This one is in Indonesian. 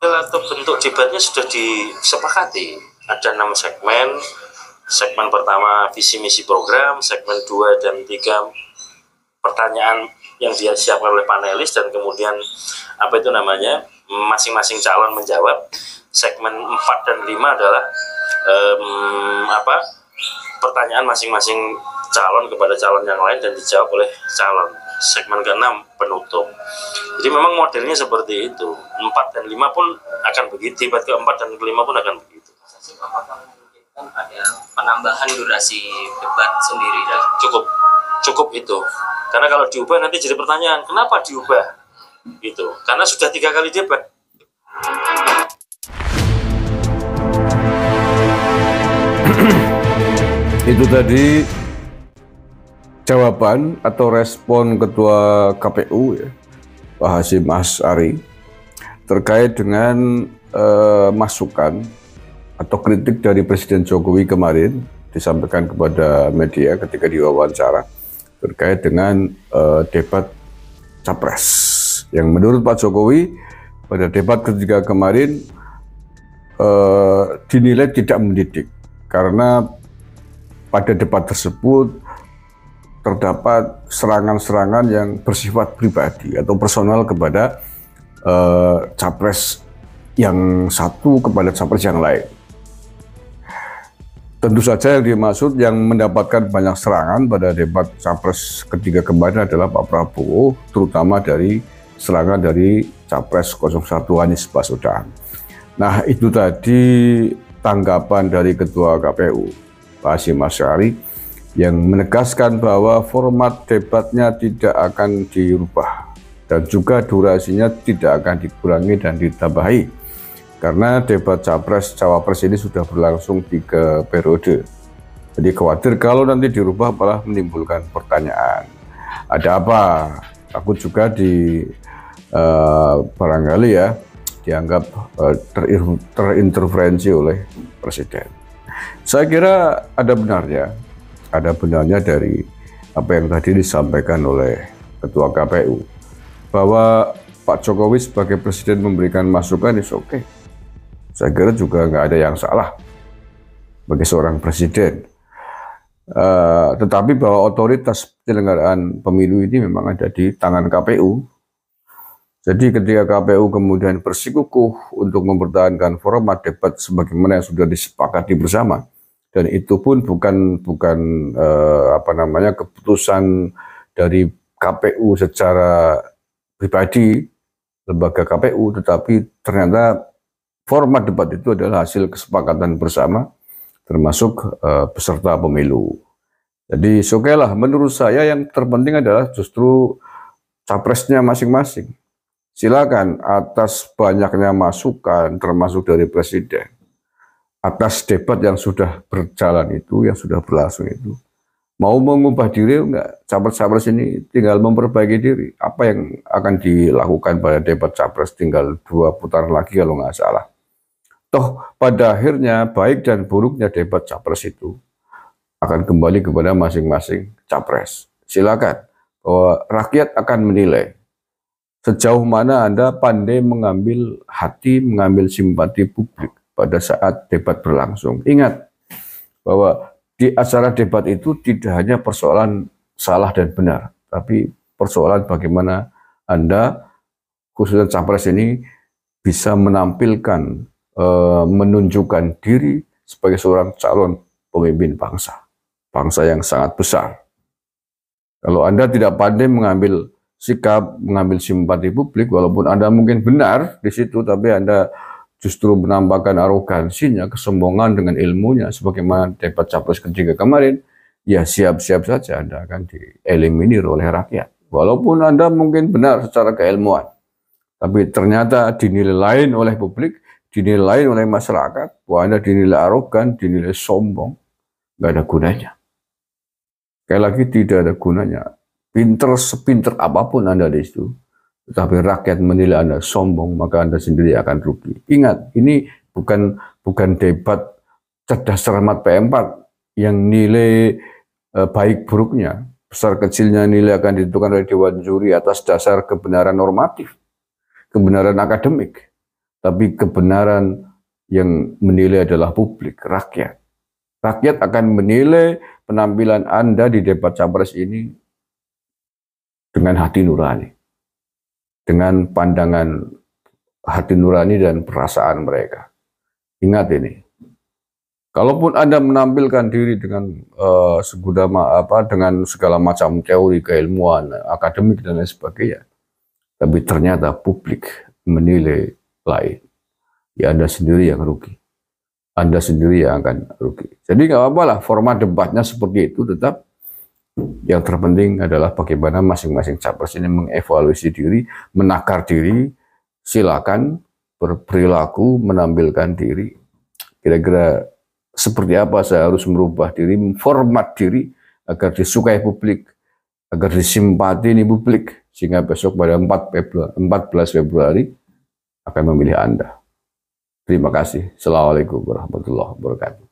atau bentuk debatnya sudah disepakati. Ada 6 segmen. Segmen pertama visi misi program, segmen 2 dan 3 pertanyaan yang disiapkan oleh panelis, dan kemudian masing-masing calon menjawab. Segmen 4 dan 5 adalah pertanyaan masing-masing calon kepada calon yang lain dan dijawab oleh calon. Segmen ke-6 penutup. Jadi memang modelnya seperti itu. 4 dan 5 pun akan begitu, debat ke-4 dan ke-5 pun akan begitu. Apakah memungkinkan ada penambahan durasi debat sendiri? Cukup itu. Karena kalau diubah nanti jadi pertanyaan, kenapa diubah? Gitu. Karena sudah 3 kali debat. Itu tadi jawaban atau respon Ketua KPU ya, Pak Hasyim Asy'ari, terkait dengan masukan atau kritik dari Presiden Jokowi kemarin disampaikan kepada media ketika diwawancara terkait dengan debat Capres, yang menurut Pak Jokowi pada debat ketiga kemarin dinilai tidak mendidik karena pada debat tersebut terdapat serangan-serangan yang bersifat pribadi atau personal kepada capres yang satu kepada capres yang lain. Tentu saja yang dimaksud yang mendapatkan banyak serangan pada debat capres ketiga kemarin adalah Pak Prabowo, terutama dari serangan dari capres 01 Anies Baswedan. Nah, itu tadi tanggapan dari Ketua KPU, Pak Hasyim Asy'ari, yang menegaskan bahwa format debatnya tidak akan dirubah dan juga durasinya tidak akan dikurangi dan ditambahi. Karena debat Capres-Cawapres ini sudah berlangsung 3 periode. Jadi khawatir kalau nanti dirubah malah menimbulkan pertanyaan. Ada apa? Takut juga barangkali ya dianggap terinterferensi oleh Presiden. Saya kira ada benarnya dari apa yang tadi disampaikan oleh Ketua KPU, bahwa Pak Jokowi sebagai Presiden memberikan masukan is oke. Saya kira juga nggak ada yang salah bagi seorang Presiden. Tetapi bahwa otoritas penyelenggaraan pemilu ini memang ada di tangan KPU. Jadi ketika KPU kemudian bersikukuh untuk mempertahankan format debat sebagaimana yang sudah disepakati bersama, dan itu pun bukan keputusan dari KPU secara pribadi, lembaga KPU, tetapi ternyata format debat itu adalah hasil kesepakatan bersama, termasuk peserta pemilu. Jadi okelah, menurut saya yang terpenting adalah justru capresnya masing-masing. Silakan atas banyaknya masukan, termasuk dari Presiden, atas debat yang sudah berjalan itu, yang sudah berlangsung itu, mau mengubah diri enggak? Capres-capres ini tinggal memperbaiki diri. Apa yang akan dilakukan pada debat capres tinggal 2 putaran lagi kalau nggak salah. Toh pada akhirnya baik dan buruknya debat capres itu akan kembali kepada masing-masing capres. Silakan, bahwa rakyat akan menilai sejauh mana Anda pandai mengambil hati, mengambil simpati publik pada saat debat berlangsung. Ingat bahwa di acara debat itu tidak hanya persoalan salah dan benar, tapi persoalan bagaimana Anda, khususnya capres ini, bisa menampilkan, menunjukkan diri sebagai seorang calon pemimpin bangsa yang sangat besar. Kalau Anda tidak pandai mengambil sikap, mengambil simpati publik, walaupun Anda mungkin benar di situ, tapi Anda justru menampakkan arogansinya, kesombongan dengan ilmunya, sebagaimana debat capres ketiga kemarin, ya siap-siap saja Anda akan dieliminir oleh rakyat. Walaupun Anda mungkin benar secara keilmuan, tapi ternyata dinilai lain oleh publik, dinilai lain oleh masyarakat, bahwa Anda dinilai arogan, dinilai sombong, nggak ada gunanya. Sekali lagi tidak ada gunanya. Sepinter apapun Anda di situ, tetapi rakyat menilai Anda sombong, maka Anda sendiri akan rugi. Ingat, ini bukan debat cerdas cermat P4 yang nilai baik buruknya, besar kecilnya nilai akan ditentukan oleh Dewan Juri atas dasar kebenaran normatif, kebenaran akademik. tapi kebenaran yang menilai adalah publik, rakyat. Rakyat akan menilai penampilan Anda di debat capres ini dengan hati nurani, dengan pandangan hati nurani dan perasaan mereka. Ingat ini, kalaupun Anda menampilkan diri dengan dengan segala macam teori keilmuan, akademik dan lain sebagainya, tapi ternyata publik menilai lain, ya Anda sendiri yang rugi. Anda sendiri yang akan rugi. Jadi nggak apa-apa lah, format debatnya seperti itu, tetap yang terpenting adalah bagaimana masing-masing capres ini mengevaluasi diri, menakar diri, silakan berperilaku, menampilkan diri. Kira-kira seperti apa saya harus merubah diri, format diri agar disukai publik, agar disimpati publik, sehingga besok pada 14 Februari akan memilih Anda. Terima kasih. Assalamualaikum warahmatullahi wabarakatuh.